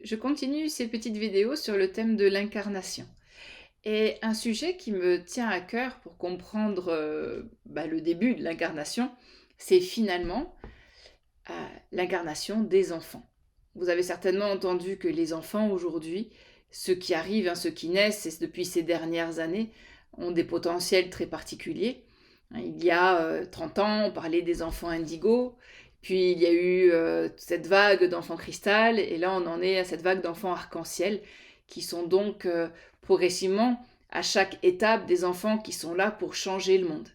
Je continue ces petites vidéos sur le thème de l'incarnation. Et un sujet qui me tient à cœur pour comprendre le début de l'incarnation, c'est finalement euh, l'incarnation des enfants. Vous avez certainement entendu que les enfants aujourd'hui, ceux qui arrivent, ceux qui naissent, et depuis ces dernières années, ont des potentiels très particuliers. Il y a 30 ans, on parlait des enfants indigos, puis il y a eu cette vague d'enfants cristal, et là on en est à cette vague d'enfants arc-en-ciel, qui sont donc progressivement, à chaque étape, des enfants qui sont là pour changer le monde.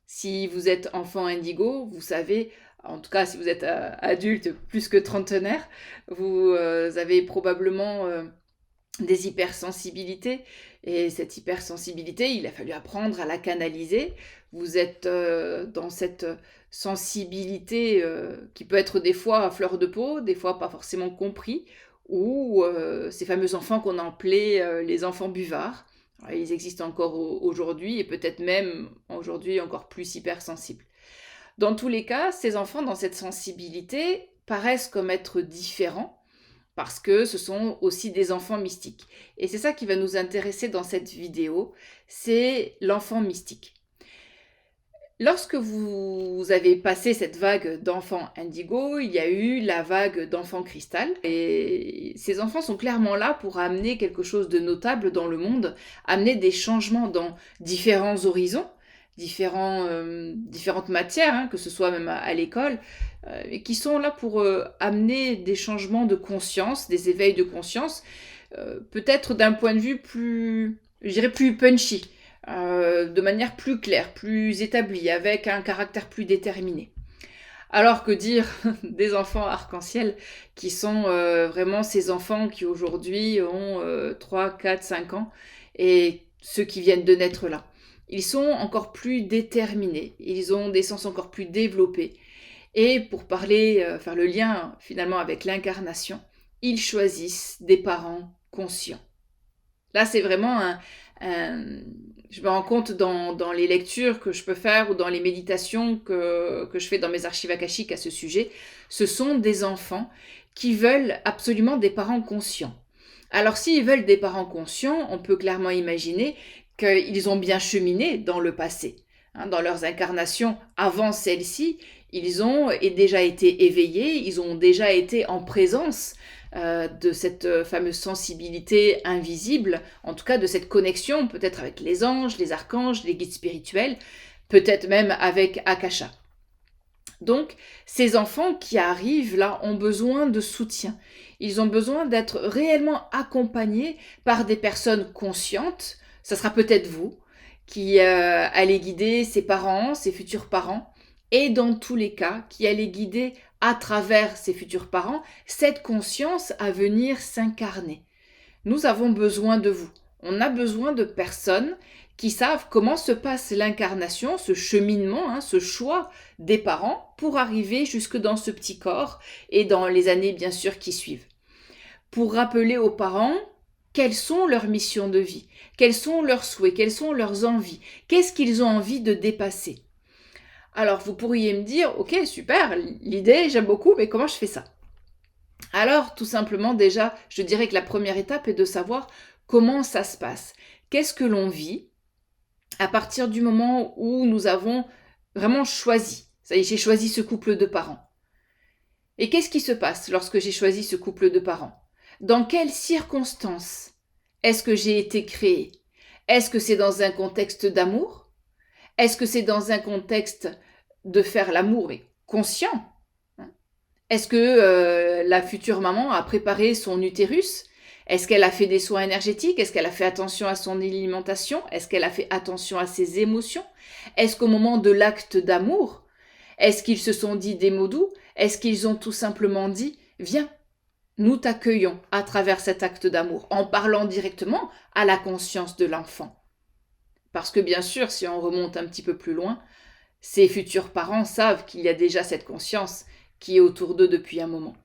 Si vous êtes enfant indigo, vous savez, en tout cas si vous êtes adulte plus que trentenaire, vous avez probablement des hypersensibilités. Et cette hypersensibilité, il a fallu apprendre à la canaliser. Vous êtes dans cette sensibilité qui peut être des fois à fleur de peau, des fois pas forcément compris, ou ces fameux enfants qu'on appelait les enfants buvards. Alors, ils existent encore aujourd'hui et peut-être même aujourd'hui encore plus hypersensibles. Dans tous les cas, ces enfants dans cette sensibilité paraissent comme être différents parce que ce sont aussi des enfants mystiques. Et c'est ça qui va nous intéresser dans cette vidéo, c'est l'enfant mystique. Lorsque vous avez passé cette vague d'enfants indigo, il y a eu la vague d'enfants cristal. Et ces enfants sont clairement là pour amener quelque chose de notable dans le monde, amener des changements dans différents horizons, différentes matières, que ce soit même à l'école, et qui sont là pour amener des changements de conscience, des éveils de conscience, peut-être d'un point de vue plus, je dirais plus punchy, de manière plus claire, plus établie, avec un caractère plus déterminé. Alors que dire des enfants arc-en-ciel qui sont vraiment ces enfants qui aujourd'hui ont 3, 4, 5 ans et ceux qui viennent de naître là. Ils sont encore plus déterminés, ils ont des sens encore plus développés. Et pour parler, faire le lien finalement avec l'incarnation, ils choisissent des parents conscients. Là, c'est vraiment je me rends compte dans les lectures que je peux faire ou dans les méditations que je fais dans mes archives akashiques à ce sujet, ce sont des enfants qui veulent absolument des parents conscients. Alors s'ils veulent des parents conscients, on peut clairement imaginer qu'ils ont bien cheminé dans le passé. Dans leurs incarnations avant celle-ci, ils ont déjà été éveillés, ils ont déjà été en présence de cette fameuse sensibilité invisible, en tout cas de cette connexion peut-être avec les anges, les archanges, les guides spirituels, peut-être même avec Akasha. Donc, ces enfants qui arrivent là ont besoin de soutien. Ils ont besoin d'être réellement accompagnés par des personnes conscientes. Ça sera peut-être vous qui allez guider ses parents, ses futurs parents, et dans tous les cas, qui allez guider à travers ses futurs parents cette conscience à venir s'incarner. Nous avons besoin de vous. On a besoin de personnes qui savent comment se passe l'incarnation, ce cheminement, ce choix des parents pour arriver jusque dans ce petit corps et dans les années bien sûr qui suivent. Pour rappeler aux parents quelles sont leurs missions de vie, quels sont leurs souhaits, quelles sont leurs envies, qu'est-ce qu'ils ont envie de dépasser. Alors vous pourriez me dire, ok super, l'idée j'aime beaucoup, mais comment je fais ça? Alors tout simplement déjà, je dirais que la première étape est de savoir comment ça se passe. Qu'est-ce que l'on vit à partir du moment où nous avons vraiment choisi. Ça y est, j'ai choisi ce couple de parents. Et qu'est-ce qui se passe lorsque j'ai choisi ce couple de parents? Dans quelles circonstances est-ce que j'ai été créée? Est-ce que c'est dans un contexte d'amour? Est-ce que c'est dans un contexte de faire l'amour et conscient? Est-ce que la future maman a préparé son utérus? Est-ce qu'elle a fait des soins énergétiques? Est-ce qu'elle a fait attention à son alimentation? Est-ce qu'elle a fait attention à ses émotions? Est-ce qu'au moment de l'acte d'amour, est-ce qu'ils se sont dit des mots doux? Est-ce qu'ils ont tout simplement dit « Viens, nous t'accueillons à travers cet acte d'amour » en parlant directement à la conscience de l'enfant? Parce que bien sûr, si on remonte un petit peu plus loin, ses futurs parents savent qu'il y a déjà cette conscience qui est autour d'eux depuis un moment.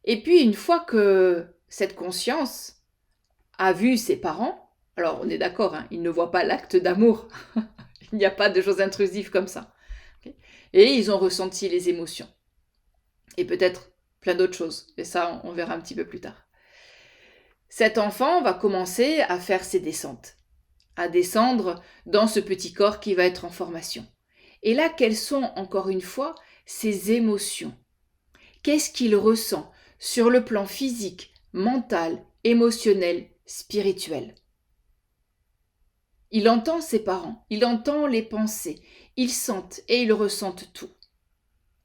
Et puis une fois que cette conscience a vu ses parents, alors on est d'accord, ils ne voient pas l'acte d'amour, il n'y a pas de choses intrusives comme ça. Okay, et ils ont ressenti les émotions. Et peut-être plein d'autres choses. Et ça, on verra un petit peu plus tard. Cet enfant va commencer à faire ses descentes, à descendre dans ce petit corps qui va être en formation. Et là, quelles sont, encore une fois, ses émotions? Qu'est-ce qu'il ressent sur le plan physique, mental, émotionnel, spirituel? Il entend ses parents, il entend les pensées, ils sentent et ils ressentent tout.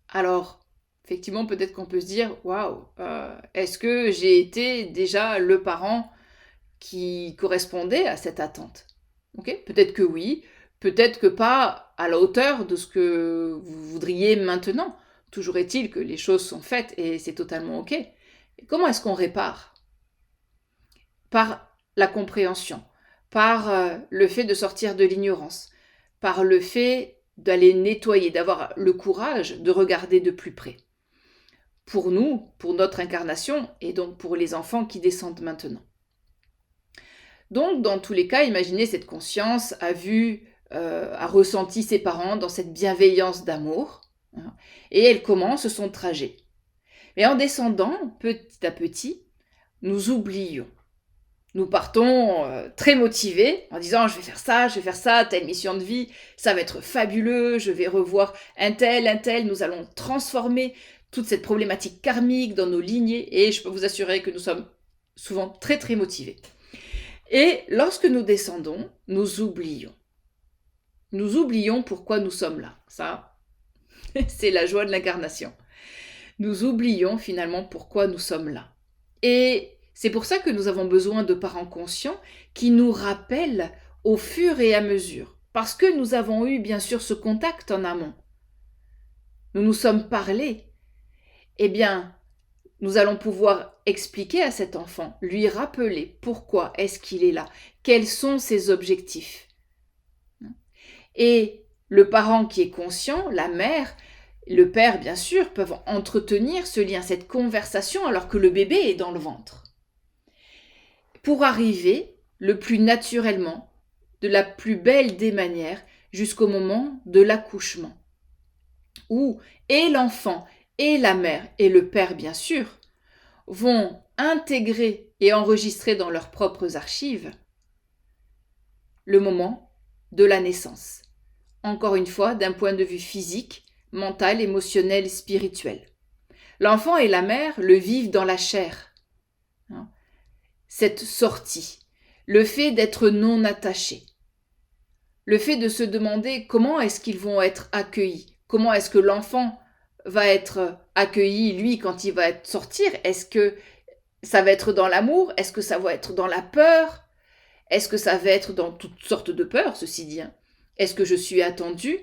Alors, effectivement, peut-être qu'on peut se dire, waouh, est-ce que j'ai été déjà le parent qui correspondait à cette attente? Ok, peut-être que oui, peut-être que pas à la hauteur de ce que vous voudriez maintenant. Toujours est-il que les choses sont faites et c'est totalement ok. Et comment est-ce qu'on répare? Par la compréhension, par le fait de sortir de l'ignorance, par le fait d'aller nettoyer, d'avoir le courage de regarder de plus près. Pour nous, pour notre incarnation, et donc pour les enfants qui descendent maintenant. Donc, dans tous les cas, imaginez cette conscience a vu, a ressenti ses parents dans cette bienveillance d'amour, hein, et elle commence son trajet. Mais en descendant, petit à petit, nous oublions. Nous partons très motivés en disant je vais faire ça, telle mission de vie, ça va être fabuleux, je vais revoir un tel, nous allons transformer toute cette problématique karmique dans nos lignées et je peux vous assurer que nous sommes souvent très très motivés. Et lorsque nous descendons, nous oublions. Nous oublions pourquoi nous sommes là. Ça, c'est la joie de l'incarnation. Nous oublions finalement pourquoi nous sommes là. Et c'est pour ça que nous avons besoin de parents conscients qui nous rappellent au fur et à mesure. Parce que nous avons eu bien sûr ce contact en amont. Nous nous sommes parlé. Eh bien, nous allons pouvoir expliquer à cet enfant, lui rappeler pourquoi est-ce qu'il est là, quels sont ses objectifs. Et le parent qui est conscient, la mère, le père bien sûr, peuvent entretenir ce lien, cette conversation alors que le bébé est dans le ventre. Pour arriver le plus naturellement, de la plus belle des manières, jusqu'au moment de l'accouchement, où et l'enfant, et la mère, et le père bien sûr, vont intégrer et enregistrer dans leurs propres archives le moment de la naissance. Encore une fois, d'un point de vue physique, mental, émotionnel, spirituel. L'enfant et la mère le vivent dans la chair. Cette sortie, le fait d'être non attaché, le fait de se demander comment est-ce qu'ils vont être accueillis, comment est-ce que l'enfant va être accueilli, lui, quand il va sortir. Est-ce que ça va être dans l'amour? Est-ce que ça va être dans la peur? Est-ce que ça va être dans toutes sortes de peurs, ceci dit? Est-ce que je suis attendue?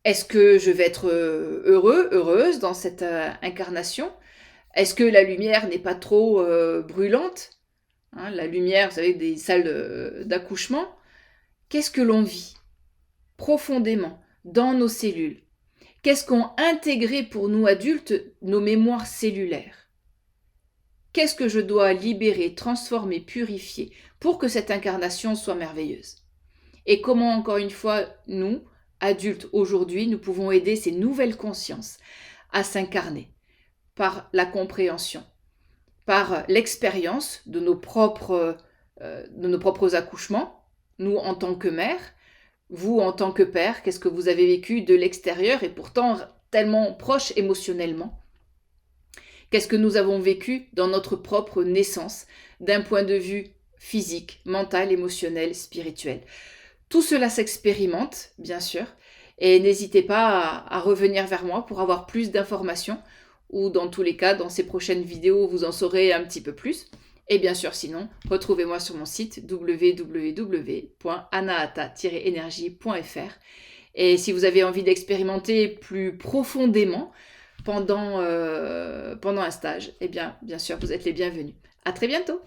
Est-ce que je vais être heureux, heureuse dans cette incarnation? Est-ce que la lumière n'est pas trop brûlante? La lumière, vous savez, des salles d'accouchement. Qu'est-ce que l'on vit profondément dans nos cellules? Qu'est-ce qu'ont intégré pour nous adultes nos mémoires cellulaires? Qu'est-ce que je dois libérer, transformer, purifier pour que cette incarnation soit merveilleuse? Et comment, encore une fois, nous, adultes, aujourd'hui, nous pouvons aider ces nouvelles consciences à s'incarner par la compréhension, par l'expérience de nos propres accouchements, nous en tant que mère, vous en tant que père, qu'est-ce que vous avez vécu de l'extérieur et pourtant tellement proche émotionnellement? Qu'est-ce que nous avons vécu dans notre propre naissance d'un point de vue physique, mental, émotionnel, spirituel? Tout cela s'expérimente, bien sûr, et n'hésitez pas à revenir vers moi pour avoir plus d'informations ou dans tous les cas, dans ces prochaines vidéos, vous en saurez un petit peu plus. Et bien sûr, sinon, retrouvez-moi sur mon site www.anahata-energie.fr. Et si vous avez envie d'expérimenter plus profondément pendant un stage, eh bien sûr, vous êtes les bienvenus. À très bientôt!